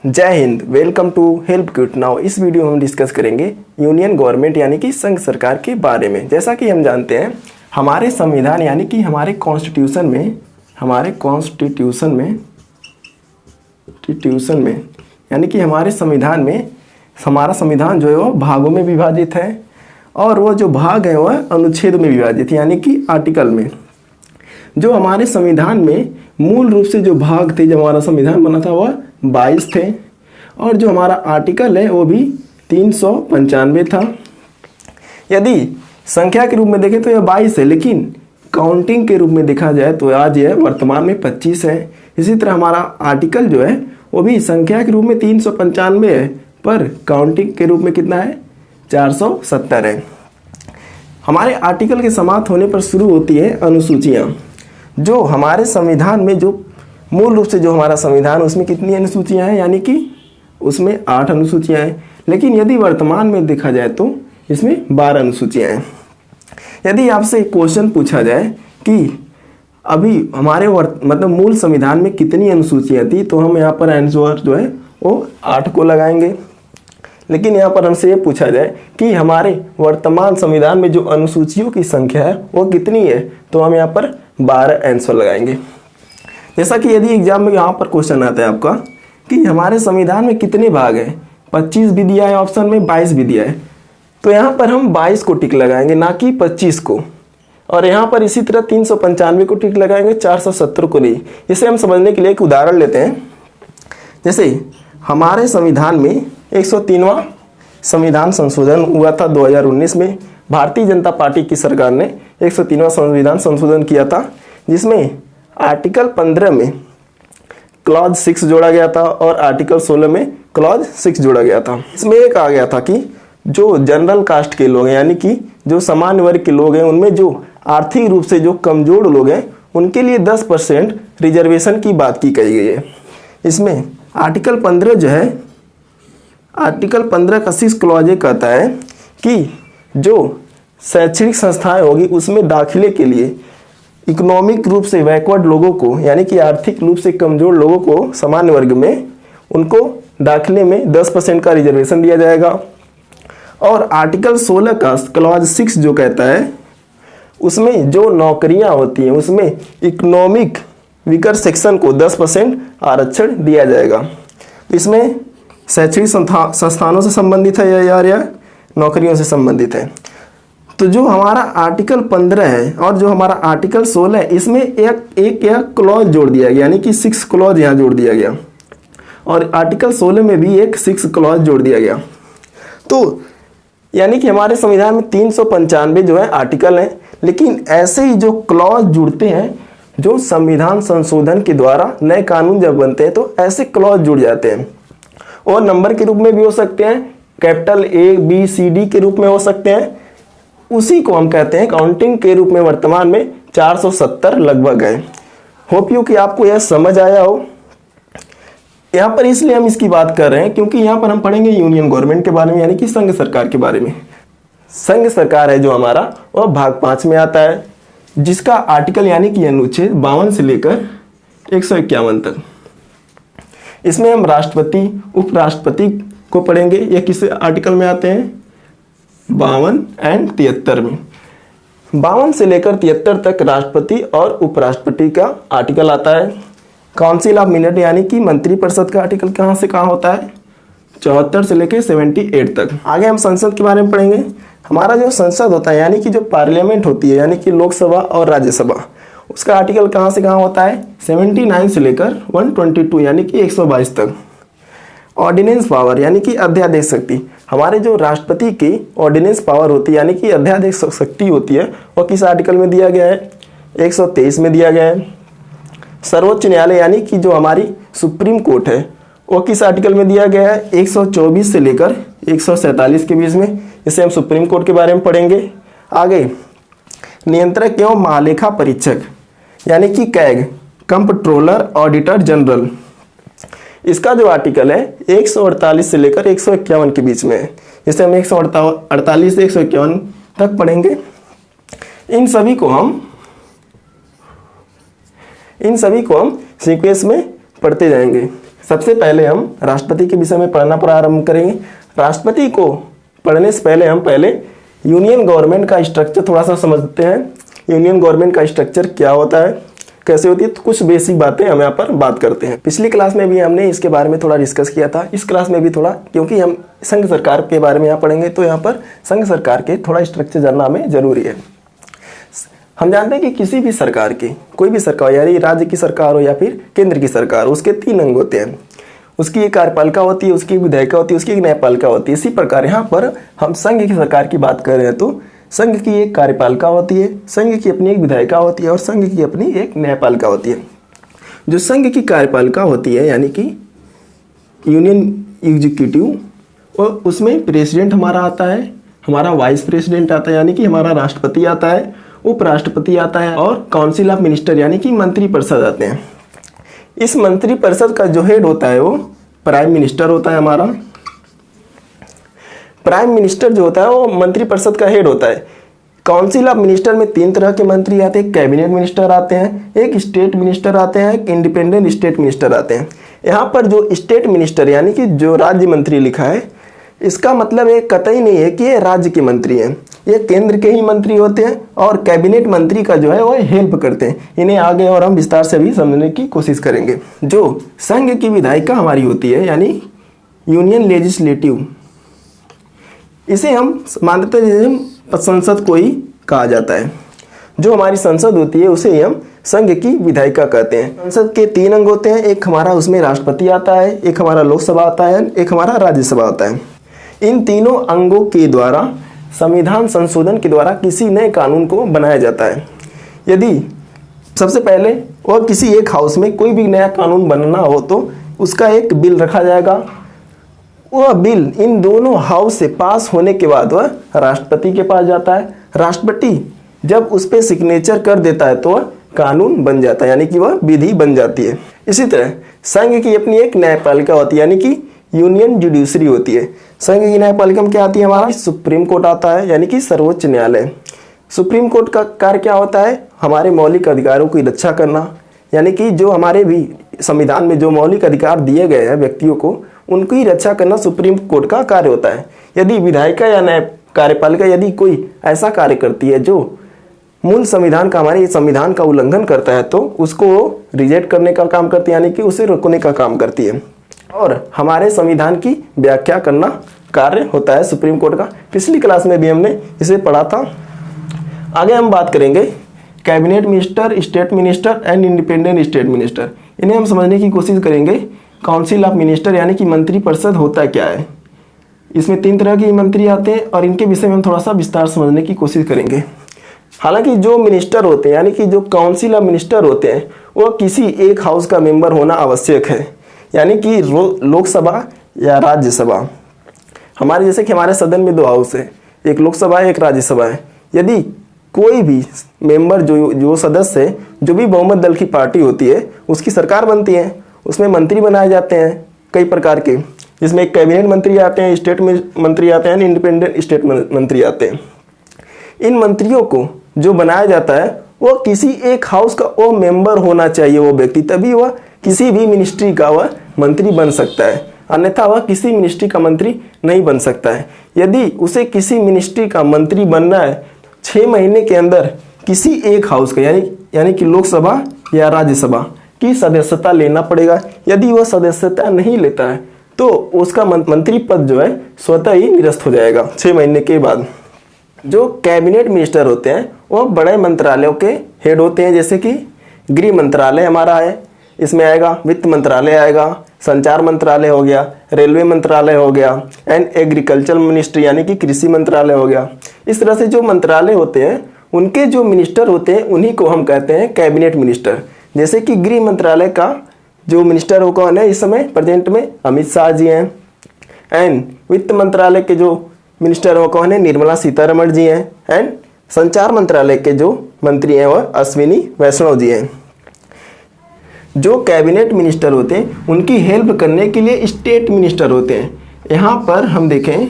जय हिंद। Welcome to help kit. Now इस वीडियो में हम डिस्कस करेंगे यूनियन गवर्नमेंट यानी कि संघ सरकार के बारे में। जैसा कि हम जानते हैं हमारे संविधान यानी कि हमारे कॉन्स्टिट्यूशन में यानी कि हमारे संविधान में हमारा संविधान जो है वो भागों में विभाजित है और वो जो भाग है वह अनुच्छेद में विभाजित है यानी कि आर्टिकल में। जो हमारे संविधान में मूल रूप से जो भाग थे, जब हमारा संविधान बना था वह 22 थे और जो हमारा आर्टिकल है वो भी 395 था। यदि संख्या के रूप में देखें तो यह 22 है, लेकिन काउंटिंग के रूप में देखा जाए तो आज यह वर्तमान में 25 है। इसी तरह हमारा आर्टिकल जो है वो भी संख्या के रूप में 395 है, पर काउंटिंग के रूप में कितना है, 470 है। हमारे आर्टिकल के समाप्त होने पर शुरू होती है अनुसूचियाँ। जो हमारे संविधान में जो मूल रूप से जो हमारा संविधान उसमें कितनी अनुसूचियाँ हैं, यानी कि उसमें 8 अनुसूचियाँ हैं, लेकिन यदि वर्तमान में देखा जाए तो इसमें 12 अनुसूचियाँ हैं। यदि आपसे एक क्वेश्चन पूछा जाए कि अभी हमारे मतलब मूल संविधान में कितनी अनुसूचियाँ थी, तो हम यहाँ पर आंसर जो है वो 8 को लगाएंगे। लेकिन यहाँ पर हमसे ये पूछा जाए कि हमारे वर्तमान संविधान में जो अनुसूचियों की संख्या है वो कितनी है, तो हम यहाँ पर 12 आंसर लगाएंगे। जैसा कि यदि एग्जाम में यहाँ पर क्वेश्चन आता है आपका कि हमारे संविधान में कितने भाग हैं, 25 भी दिया है ऑप्शन में, 22 भी दिया है, तो यहाँ पर हम 22 को टिक लगाएंगे, ना कि 25 को। और यहाँ पर इसी तरह 395 को टिक लगाएंगे, 470 को नहीं। इसे हम समझने के लिए एक उदाहरण लेते हैं। जैसे हमारे संविधान में 103वां संविधान संशोधन हुआ था 2019 में। भारतीय जनता पार्टी की सरकार ने 103वां संविधान संशोधन किया था, जिसमें आर्टिकल 15 में क्लॉज 6 जोड़ा गया था और आर्टिकल 16 में क्लॉज 6 जोड़ा गया था। इसमें एक आ गया था कि जो जनरल कास्ट के लोग हैं यानी कि जो सामान्य वर्ग के लोग हैं, उनमें जो आर्थिक रूप से जो कमजोर लोग हैं उनके लिए 10% रिजर्वेशन की बात की गई है। इसमें आर्टिकल 15 जो है, आर्टिकल 15 का 6 क्लॉज ये कहता है कि जो शैक्षणिक संस्थाएं होगी उसमें दाखिले के लिए इकोनॉमिक रूप से बैकवर्ड लोगों को यानी कि आर्थिक रूप से कमजोर लोगों को, सामान्य वर्ग में, उनको दाखिले में 10% का रिजर्वेशन दिया जाएगा। और आर्टिकल 16 का क्लॉज 6 जो कहता है उसमें जो नौकरियां होती हैं उसमें इकोनॉमिक वीकर सेक्शन को 10% आरक्षण दिया जाएगा। इसमें शैक्षणिक संस्थानों से संबंधित है या नौकरियों से संबंधित है। तो जो हमारा आर्टिकल 15 है और जो हमारा आर्टिकल 16 है, इसमें एक क्लॉज जोड़ दिया गया, यानी कि 6 क्लॉज यहाँ जोड़ दिया गया और आर्टिकल 16 में भी एक 6 क्लॉज जोड़ दिया गया। तो यानी कि हमारे संविधान में 395 जो है आर्टिकल हैं, लेकिन ऐसे ही जो क्लॉज जुड़ते हैं, जो संविधान संशोधन के द्वारा नए कानून जब बनते हैं तो ऐसे क्लॉज जुड़ जाते हैं और नंबर के रूप में भी हो सकते हैं, कैपिटल ABCD के रूप में हो सकते हैं। उसी को हम कहते हैं काउंटिंग के रूप में वर्तमान में 470 लगभग है। होप यू कि आपको यह समझ आया हो। यहाँ पर इसलिए हम इसकी बात कर रहे हैं क्योंकि यहाँ पर हम पढ़ेंगे यूनियन गवर्नमेंट के बारे में यानी कि संघ सरकार के बारे में। संघ सरकार है जो हमारा वह भाग 5 में आता है, जिसका आर्टिकल यानी कि अनुच्छेद 52 से लेकर 151 तक। इसमें हम राष्ट्रपति, उपराष्ट्रपति को पढ़ेंगे। ये किस आर्टिकल में आते हैं, 52 और 73 में। 52 से लेकर 73 तक राष्ट्रपति और उपराष्ट्रपति का आर्टिकल आता है। काउंसिल ऑफ मिनिस्टर यानी कि मंत्रिपरिषद का आर्टिकल कहाँ से कहाँ होता है, 74 से लेकर 78 तक। आगे हम संसद के बारे में पढ़ेंगे। हमारा जो संसद होता है यानी कि जो पार्लियामेंट होती है यानी कि लोकसभा और राज्यसभा, उसका आर्टिकल कहाँ से कहाँ होता है, 79 से लेकर 122 यानी कि 122 तक। ऑर्डिनेंस पावर यानी कि अध्यादेश शक्ति, हमारे जो राष्ट्रपति की ऑर्डिनेंस पावर होती है यानी कि अध्यादेश शक्ति होती है, वो किस आर्टिकल में दिया गया है, 123 में दिया गया है। सर्वोच्च न्यायालय यानी कि जो हमारी सुप्रीम कोर्ट है वो किस आर्टिकल में दिया गया है, 124 से लेकर 147 के बीच में। इसे हम सुप्रीम कोर्ट के बारे में पढ़ेंगे। आगे नियंत्रक एवं महालेखा परीक्षक यानी कि कैग, कंप्ट्रोलर ऑडिटर जनरल, इसका जो आर्टिकल है 148 से लेकर 151 के बीच में है। इसे हम 148 से 151 तक पढ़ेंगे। इन सभी को हम सीक्वेंस में पढ़ते जाएंगे। सबसे पहले हम राष्ट्रपति के विषय में पढ़ना प्रारंभ करेंगे। राष्ट्रपति को पढ़ने से पहले हम पहले यूनियन गवर्नमेंट का स्ट्रक्चर थोड़ा सा समझते हैं। यूनियन गवर्नमेंट का स्ट्रक्चर क्या होता है, कैसे होती है, तो कुछ बेसिक बातें हम यहाँ पर बात करते हैं। पिछली क्लास में भी हमने इसके बारे में थोड़ा डिस्कस किया था, इस क्लास में भी थोड़ा, क्योंकि हम संघ सरकार के बारे में यहाँ पढ़ेंगे तो यहाँ पर संघ सरकार के थोड़ा स्ट्रक्चर जानना हमें जरूरी है। हम जानते हैं कि किसी भी सरकार की, कोई भी सरकार, यानी राज्य की सरकार हो या फिर केंद्र की सरकार, उसके 3 अंग होते हैं। उसकी एक कार्यपालिका होती है, उसकी एक विधायिका होती है, उसकी एक न्यायपालिका होती है। इसी प्रकार यहाँ पर हम संघ की सरकार की बात कर रहे हैं तो संघ की एक कार्यपालिका होती है, संघ की अपनी एक विधायिका होती है और संघ की अपनी एक न्यायपालिका होती है। जो संघ की कार्यपालिका होती है यानी कि यूनियन एग्जीक्यूटिव, और उसमें प्रेसिडेंट हमारा आता है, हमारा वाइस प्रेसिडेंट आता है यानी कि हमारा राष्ट्रपति आता है, उपराष्ट्रपति आता है और काउंसिल ऑफ मिनिस्टर यानी कि मंत्रिपरिषद आते हैं। इस मंत्रिपरिषद का जो हेड होता है वो प्राइम मिनिस्टर होता है। हमारा प्राइम मिनिस्टर जो होता है वो मंत्रिपरिषद का हेड होता है। काउंसिल ऑफ मिनिस्टर में 3 तरह के मंत्री आते हैं, कैबिनेट मिनिस्टर आते हैं, एक स्टेट मिनिस्टर आते हैं, एक इंडिपेंडेंट स्टेट मिनिस्टर आते हैं। यहाँ पर जो स्टेट मिनिस्टर यानी कि जो राज्य मंत्री लिखा है, इसका मतलब ये कतई नहीं है कि ये राज्य के मंत्री हैं, ये केंद्र के ही मंत्री होते हैं और कैबिनेट मंत्री का जो है वो हेल्प करते हैं। इन्हें आगे और हम विस्तार से भी समझने की कोशिश करेंगे। जो संघ की विधायिका हमारी होती है यानी यूनियन लेजिस्लेटिव, इसे हम मानते हैं संसद को ही कहा जाता है। जो हमारी संसद होती है उसे हम संघ की विधायिका कहते हैं। संसद के 3 अंग होते हैं, एक हमारा उसमें राष्ट्रपति आता है, एक हमारा लोकसभा आता है, एक हमारा राज्यसभा आता है। इन तीनों अंगों के द्वारा संविधान संशोधन के द्वारा किसी नए कानून को बनाया जाता है। यदि सबसे पहले और किसी एक हाउस में कोई भी नया कानून बनना हो तो उसका एक बिल रखा जाएगा। वह बिल इन दोनों हाउस से पास होने के बाद वह राष्ट्रपति के पास जाता है। राष्ट्रपति जब उस पर सिग्नेचर कर देता है तो वह कानून बन जाता है यानी कि वह विधि बन जाती है। इसी तरह संघ की अपनी एक न्यायपालिका होती है यानी कि यूनियन जुडिशरी होती है। संघ की न्यायपालिका में क्या आती है, हमारा सुप्रीम कोर्ट आता है यानी कि सर्वोच्च न्यायालय। सुप्रीम कोर्ट का कार्य क्या होता है, हमारे मौलिक अधिकारों की रक्षा करना, यानी कि जो हमारे भी संविधान में जो मौलिक अधिकार दिए गए हैं व्यक्तियों को, उनकी रक्षा करना सुप्रीम कोर्ट का कार्य होता है। यदि विधायिका या न्याय कार्यपालिका यदि कोई ऐसा कार्य करती है जो मूल संविधान का, हमारे संविधान का उल्लंघन करता है तो उसको रिजेक्ट करने का काम करती है यानी कि उसे रोकने का काम करती है। और हमारे संविधान की व्याख्या करना कार्य होता है सुप्रीम कोर्ट का। पिछली क्लास में भी हमने इसे पढ़ा था। आगे हम बात करेंगे cabinet minister, state minister and independent state minister. इन्हें हम समझने की कोशिश करेंगे। काउंसिल ऑफ मिनिस्टर यानी कि मंत्रिपरिषद होता क्या है। इसमें 3 तरह के मंत्री आते हैं और इनके विषय में हम थोड़ा सा विस्तार समझने की कोशिश करेंगे। हालांकि जो मिनिस्टर होते हैं यानी कि जो काउंसिल ऑफ मिनिस्टर होते हैं वो किसी एक हाउस का मेंबर होना आवश्यक है, यानी कि लोकसभा या राज्यसभा। हमारे जैसे कि हमारे सदन में 2 हाउस है, एक लोकसभा है, एक राज्यसभा है। यदि कोई भी मेंबर जो सदस्य है, जो भी बहुमत दल की पार्टी होती है, उसकी सरकार बनती है, उसमें मंत्री बनाए जाते हैं कई प्रकार के, जिसमें एक कैबिनेट मंत्री आते हैं, स्टेट मंत्री आते हैं, इंडिपेंडेंट स्टेट मंत्री आते हैं। इन मंत्रियों को जो बनाया जाता है वो किसी एक हाउस का वो मेंबर होना चाहिए वो व्यक्ति, तभी वह किसी भी मिनिस्ट्री का वह मंत्री बन सकता है, अन्यथा वह किसी मिनिस्ट्री का मंत्री नहीं बन सकता है। यदि उसे किसी मिनिस्ट्री का मंत्री बनना है 6 महीने के अंदर किसी एक हाउस का यानी कि लोकसभा या राज्यसभा की सदस्यता लेना पड़ेगा। यदि वह सदस्यता नहीं लेता है तो उसका मंत्री पद जो है स्वतः ही निरस्त हो जाएगा 6 महीने के बाद। जो कैबिनेट मिनिस्टर होते हैं वो बड़े मंत्रालयों के हेड होते हैं, जैसे कि गृह मंत्रालय हमारा है, इसमें आएगा वित्त मंत्रालय आएगा, संचार मंत्रालय हो गया, रेलवे मंत्रालय हो गया एंड एग्रीकल्चर मिनिस्ट्री यानी कि कृषि मंत्रालय हो गया। इस तरह से जो मंत्रालय होते हैं उनके जो मिनिस्टर होते हैं उन्हीं को हम कहते हैं कैबिनेट मिनिस्टर। जैसे कि गृह मंत्रालय का जो मिनिस्टर हो कौन है इस समय प्रेजेंट में, अमित शाह जी हैं। एंड वित्त मंत्रालय के जो मिनिस्टर हो कौन है, निर्मला सीतारमण जी हैं। एंड संचार मंत्रालय के जो मंत्री हैं वह अश्विनी वैष्णव जी हैं। जो कैबिनेट मिनिस्टर होते हैं उनकी हेल्प करने के लिए स्टेट मिनिस्टर होते हैं। यहाँ पर हम देखें,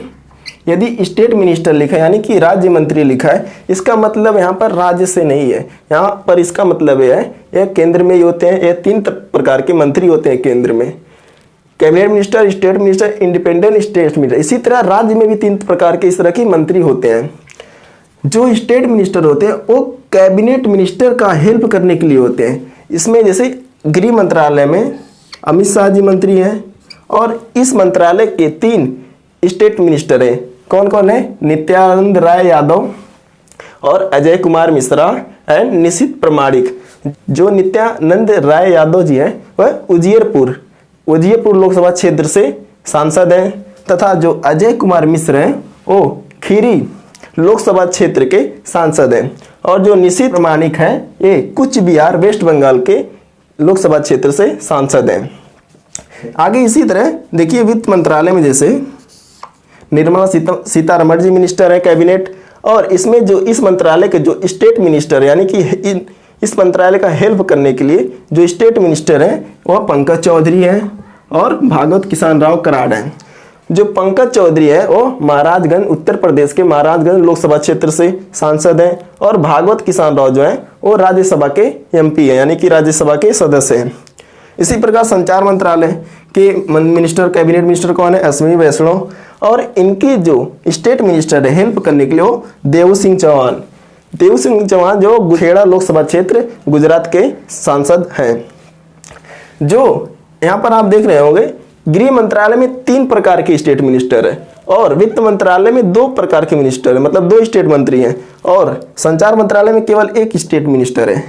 यदि स्टेट मिनिस्टर लिखा है यानी कि राज्य मंत्री लिखा है, इसका मतलब यहाँ पर राज्य से नहीं है, यहाँ पर इसका मतलब है केंद्र में ही होते हैं। ये 3 प्रकार के मंत्री होते हैं केंद्र में। Cabinet minister, state minister, independent state minister. इसी तरह राज्य में भी 3 प्रकार के इस तरह के मंत्री होते हैं। जो स्टेट मिनिस्टर होते हैं वो कैबिनेट मिनिस्टर का हेल्प करने के लिए होते हैं। इसमें जैसे गृह मंत्रालय में अमित शाह जी मंत्री हैं और इस मंत्रालय के 3 स्टेट मिनिस्टर हैं। कौन कौन है? नित्यानंद राय यादव और अजय कुमार मिश्रा एंड निशित प्रमाणिक। जो नित्यानंद राय यादव जी हैं वह उजियरपुर लोकसभा क्षेत्र से सांसद हैं तथा जो अजय कुमार मिश्र हैं वो खीरी लोकसभा क्षेत्र के सांसद हैं और जो निशित प्रमाणिक हैं ये कुछ बिहार वेस्ट बंगाल के लोकसभा क्षेत्र से सांसद हैं। आगे इसी तरह देखिए वित्त मंत्रालय में जैसे निर्मला सीतारमण जी मिनिस्टर है कैबिनेट, और इसमें जो इस मंत्रालय के जो स्टेट मिनिस्टर यानी कि इस मंत्रालय का हेल्प करने के लिए जो स्टेट मिनिस्टर हैं वह पंकज चौधरी हैं और भागवत किसान राव कराड़ हैं। जो पंकज चौधरी है वो महाराजगंज, उत्तर प्रदेश के महाराजगंज लोकसभा क्षेत्र से सांसद हैं और भागवत किसान राव जो है वो राज्यसभा के एमपी है यानी कि राज्यसभा के सदस्य हैं। इसी प्रकार संचार मंत्रालय के मिनिस्टर, कैबिनेट मिनिस्टर कौन है? अश्विनी वैष्णव, और इनके जो स्टेट मिनिस्टर है हेल्प करने के लिए वो देव सिंह चौहान जो गुखेड़ा लोकसभा क्षेत्र गुजरात के सांसद हैं। जो यहाँ पर आप देख रहे होंगे गृह मंत्रालय में 3 प्रकार के स्टेट मिनिस्टर है और वित्त मंत्रालय में 2 प्रकार के मिनिस्टर है, मतलब 2 स्टेट मंत्री हैं, और संचार मंत्रालय में केवल 1 स्टेट मिनिस्टर है।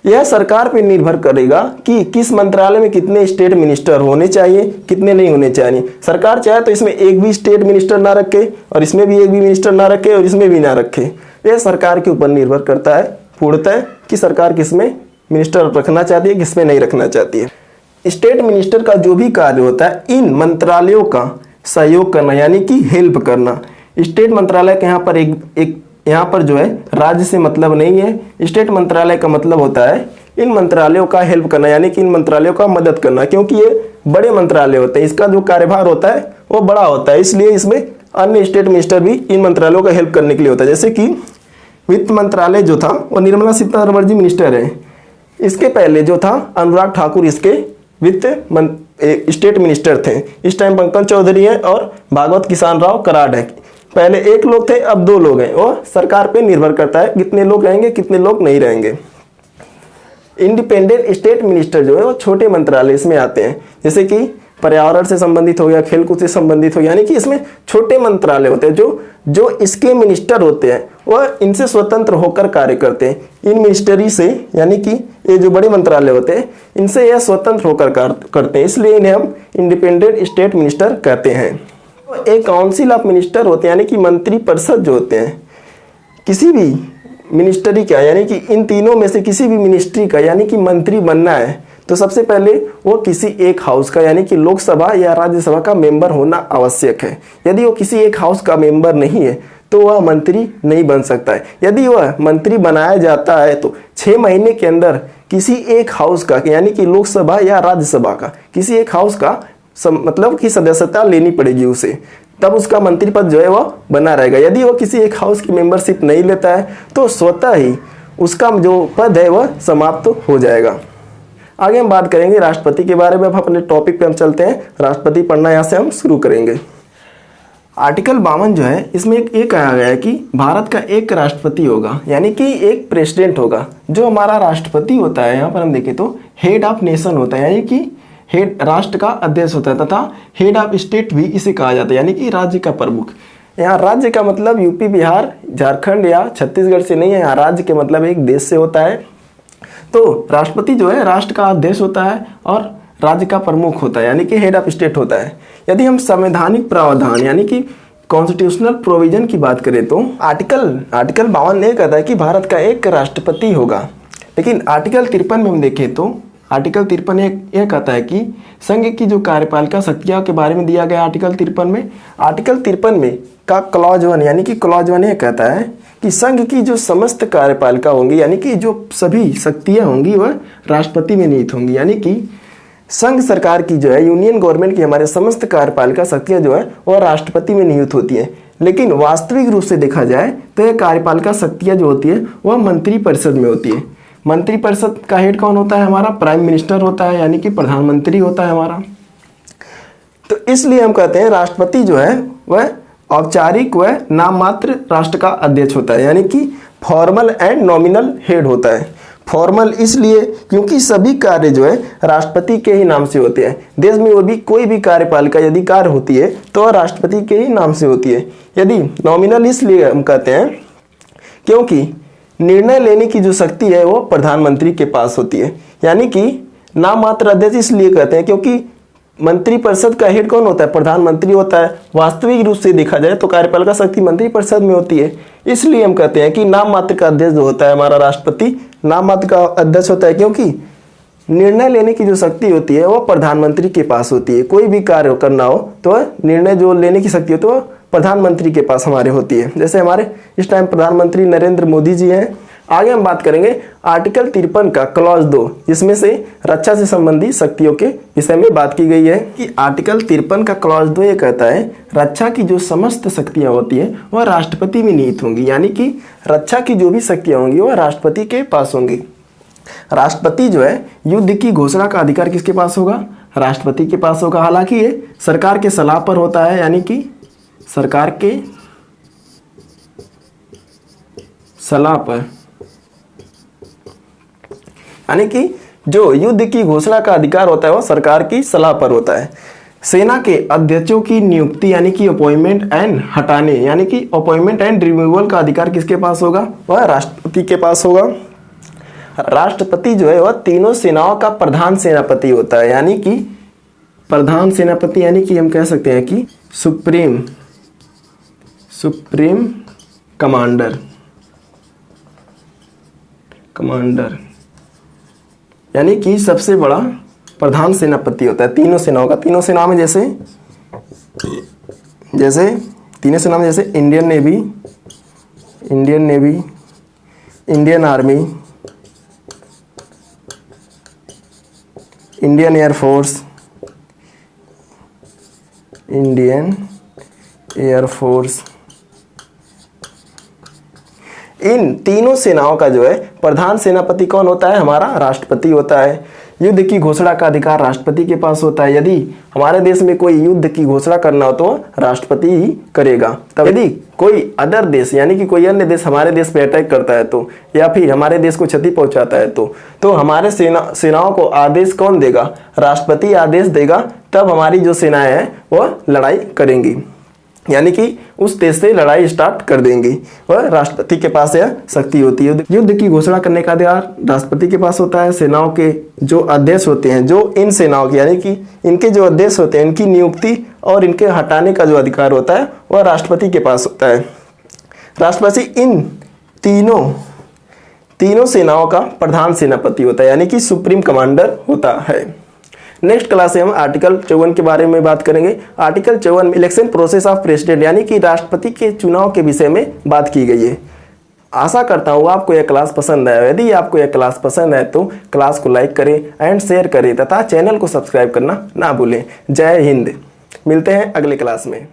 यह सरकार पर निर्भर करेगा कि किस मंत्रालय में कितने स्टेट मिनिस्टर होने चाहिए, कितने नहीं होने चाहिए। सरकार चाहे तो इसमें एक भी स्टेट मिनिस्टर ना रखे और इसमें भी एक भी मिनिस्टर ना रखे और इसमें भी ना रखे। यह सरकार के ऊपर निर्भर करता है पूर्णतः कि सरकार किसमें मिनिस्टर रखना चाहती है, किसमें नहीं रखना चाहती है। स्टेट मिनिस्टर का जो भी कार्य होता है इन मंत्रालयों का सहयोग करना यानी कि हेल्प करना। स्टेट मंत्रालय के यहाँ पर एक यहाँ पर जो है राज्य से मतलब नहीं है। स्टेट मंत्रालय का मतलब होता है इन मंत्रालयों का हेल्प करना यानी कि इन मंत्रालयों का मदद करना, क्योंकि ये बड़े मंत्रालय होते हैं, इसका जो कार्यभार होता है वो बड़ा होता है, इसलिए इसमें अन्य स्टेट मिनिस्टर भी इन मंत्रालयों का हेल्प करने के लिए होता है। जैसे कि वित्त मंत्रालय जो था वो निर्मला सीतारमण जी मिनिस्टर है, इसके पहले जो था अनुराग ठाकुर इसके स्टेट मिनिस्टर थे। इस टाइम पंकज चौधरी है और भागवत किसान राव कराड़ है। पहले 1 लोग थे, अब 2 लोग हैं। और सरकार पे निर्भर करता है कितने लोग रहेंगे, कितने लोग नहीं रहेंगे। इंडिपेंडेंट स्टेट मिनिस्टर जो है वो छोटे मंत्रालय इसमें आते हैं, जैसे कि पर्यावरण से संबंधित हो गया, खेलकूद से संबंधित हो गया, यानी कि इसमें छोटे मंत्रालय होते हैं। जो इसके मिनिस्टर होते हैं वह इनसे स्वतंत्र होकर कार्य करते हैं। इन मिनिस्ट्री से यानी कि ये जो बड़े मंत्रालय होते हैं इनसे यह स्वतंत्र होकर कार्य करते हैं, इसलिए इन्हें हम इंडिपेंडेंट स्टेट मिनिस्टर कहते हैं। एक काउंसिल ऑफ मिनिस्टर होते हैं यानी कि मंत्री परिषद जो होते हैं किसी भी मिनिस्ट्री का, यानी कि इन तीनों में से किसी भी मिनिस्ट्री का यानी कि मंत्री बनना है तो सबसे पहले वो किसी एक हाउस का यानी कि लोकसभा या राज्यसभा का मेंबर होना आवश्यक है। यदि वो किसी एक हाउस का मेंबर नहीं है तो वह मंत्री नहीं बन सकता है। यदि वह मंत्री बनाया जाता है तो 6 महीने के अंदर किसी एक हाउस का यानी कि लोकसभा या राज्यसभा का किसी एक हाउस का मतलब कि सदस्यता लेनी पड़ेगी उसे, तब उसका मंत्री पद जो है वह बना रहेगा। यदि वो किसी एक हाउस की मेंबरशिप नहीं लेता है तो स्वतः ही उसका जो पद है वह समाप्त हो जाएगा। आगे हम बात करेंगे राष्ट्रपति के बारे में। अब अपने टॉपिक पे हम चलते हैं, राष्ट्रपति पढ़ना यहाँ से हम शुरू करेंगे। आर्टिकल 52 जो है इसमें ये कहा गया है कि भारत का एक राष्ट्रपति होगा यानी कि एक प्रेसिडेंट होगा। जो हमारा राष्ट्रपति होता है यहाँ पर हम देखें तो हेड ऑफ नेशन होता है यानी कि हेड राष्ट्र का अध्यक्ष होता है, तथा हेड ऑफ स्टेट भी इसे कहा जाता है यानी कि राज्य का प्रमुख। यहाँ राज्य का मतलब यूपी, बिहार, झारखंड या छत्तीसगढ़ से नहीं है, यहाँ राज्य के मतलब एक देश से होता है। तो राष्ट्रपति जो है राष्ट्र का अध्यक्ष होता है और राज्य का प्रमुख होता है यानी कि हेड ऑफ स्टेट होता है। यदि हम संवैधानिक प्रावधान यानी कि कॉन्स्टिट्यूशनल प्रोविजन की बात करें तो आर्टिकल 52 ये कहता है कि भारत का एक राष्ट्रपति होगा। लेकिन आर्टिकल 53 में हम देखें तो आर्टिकल 53 यह कहता है कि संघ की जो कार्यपालिका शक्तियों के बारे में दिया गया आर्टिकल 53 में। आर्टिकल 53 में का क्लॉज 1 यानी कि क्लॉज 1 यह कहता है कि संघ की जो समस्त कार्यपालिका होंगी यानी कि जो सभी शक्तियाँ होंगी वह राष्ट्रपति में निहित होंगी। यानी कि संघ सरकार की जो है यूनियन गवर्नमेंट की हमारे समस्त कार्यपालिका शक्तियाँ जो है वह राष्ट्रपति में निहित होती है। लेकिन वास्तविक रूप से देखा जाए तो यह कार्यपालिका शक्तियाँ जो होती है वह मंत्रिपरिषद में होती है। मंत्रिपरिषद का हेड कौन होता है? हमारा प्राइम मिनिस्टर होता है यानी कि प्रधानमंत्री होता है हमारा। तो इसलिए हम कहते हैं राष्ट्रपति जो है वह औपचारिक व नाम मात्र राष्ट्र का अध्यक्ष होता है, यानी कि फॉर्मल एंड नॉमिनल हेड होता है। फॉर्मल इसलिए क्योंकि सभी कार्य जो है राष्ट्रपति के ही नाम से होते हैं। देश में वो भी कोई भी कार्यपालिका यदि कार्य होती है तो राष्ट्रपति के ही नाम से होती है। यदि नॉमिनल इसलिए हम कहते हैं क्योंकि निर्णय लेने की जो शक्ति है वो प्रधानमंत्री के पास होती है, यानी कि नाम मात्र अध्यक्ष इसलिए कहते हैं क्योंकि मंत्रिपरिषद का हेड कौन होता है? प्रधानमंत्री होता है। वास्तविक रूप से देखा जाए तो कार्यपालिका शक्ति मंत्रिपरिषद में होती है। इसलिए हम कहते हैं कि नाम मात्र का अध्यक्ष जो होता है हमारा राष्ट्रपति नाम मात्र का अध्यक्ष होता है, क्योंकि निर्णय लेने की जो शक्ति होती है वो प्रधानमंत्री के पास होती है। कोई भी कार्य करना हो तो निर्णय जो लेने की शक्ति होती है वो प्रधानमंत्री के पास हमारे होती है। जैसे हमारे इस टाइम प्रधानमंत्री नरेंद्र मोदी जी हैं। आगे हम बात करेंगे आर्टिकल 53 का क्लॉज 2, जिसमें से रक्षा से संबंधित शक्तियों के विषय में बात की गई है कि आर्टिकल 53 का क्लॉज 2 ये कहता है रक्षा की जो समस्त शक्तियां होती है वह राष्ट्रपति में निहित होंगी, यानी कि रक्षा की जो भी शक्तियां होंगी वह राष्ट्रपति के पास होंगी। राष्ट्रपति जो है युद्ध की घोषणा का अधिकार किसके पास होगा? राष्ट्रपति के पास होगा। हालांकि ये सरकार के सलाह पर होता है, यानी कि सरकार के सलाह पर, यानी कि जो युद्ध की घोषणा का अधिकार होता है वो सरकार की सलाह पर होता है। सेना के अध्यक्षों की नियुक्ति यानी कि अपॉइंटमेंट एंड हटाने यानी कि अपॉइंटमेंट एंड रिमूवल का अधिकार किसके पास होगा? वह राष्ट्रपति के पास होगा। राष्ट्रपति जो है वह तीनों सेनाओं का प्रधान सेनापति होता है, यानी कि प्रधान सेनापति, यानी कि हम कह सकते हैं कि सुप्रीम कमांडर, यानी कि सबसे बड़ा प्रधान सेनापति होता है तीनों सेनाओं का। तीनों सेनाओं में जैसे Indian navy, Indian army, Indian air force, इन तीनों सेनाओं का जो है प्रधान सेनापति कौन होता है? हमारा राष्ट्रपति होता है। युद्ध की घोषणा का अधिकार राष्ट्रपति के पास होता है। यदि हमारे देश में कोई युद्ध की घोषणा करना हो तो राष्ट्रपति ही करेगा। तब यदि कोई अदर देश यानी कि कोई अन्य देश हमारे देश पे अटैक करता है तो, या फिर हमारे देश को क्षति पहुंचाता है तो हमारे सेनाओं को आदेश कौन देगा? राष्ट्रपति आदेश देगा। तब हमारी जो सेनाएं हैं वह लड़ाई करेंगी, यानी कि उस देश से लड़ाई स्टार्ट कर देंगी। वह राष्ट्रपति के पास यह शक्ति होती है। युद्ध की घोषणा करने का अधिकार राष्ट्रपति के पास होता है। सेनाओं के जो अध्यक्ष होते हैं, जो इन सेनाओं के यानी कि इनके जो अध्यक्ष होते हैं, इनकी नियुक्ति और इनके हटाने का जो अधिकार होता है वह राष्ट्रपति के पास होता है। राष्ट्रपति इन तीनों सेनाओं का प्रधान सेनापति होता है, यानी कि सुप्रीम कमांडर होता है। नेक्स्ट क्लास में हम आर्टिकल 54 के बारे में बात करेंगे। आर्टिकल 54 में इलेक्शन प्रोसेस ऑफ प्रेसिडेंट यानी कि राष्ट्रपति के चुनाव के विषय में बात की गई है। आशा करता हूँ आपको यह क्लास पसंद आया। यदि आपको यह क्लास पसंद आए तो क्लास को लाइक करें एंड शेयर करें तथा चैनल को सब्सक्राइब करना ना भूलें। जय हिंद। मिलते हैं अगले क्लास में।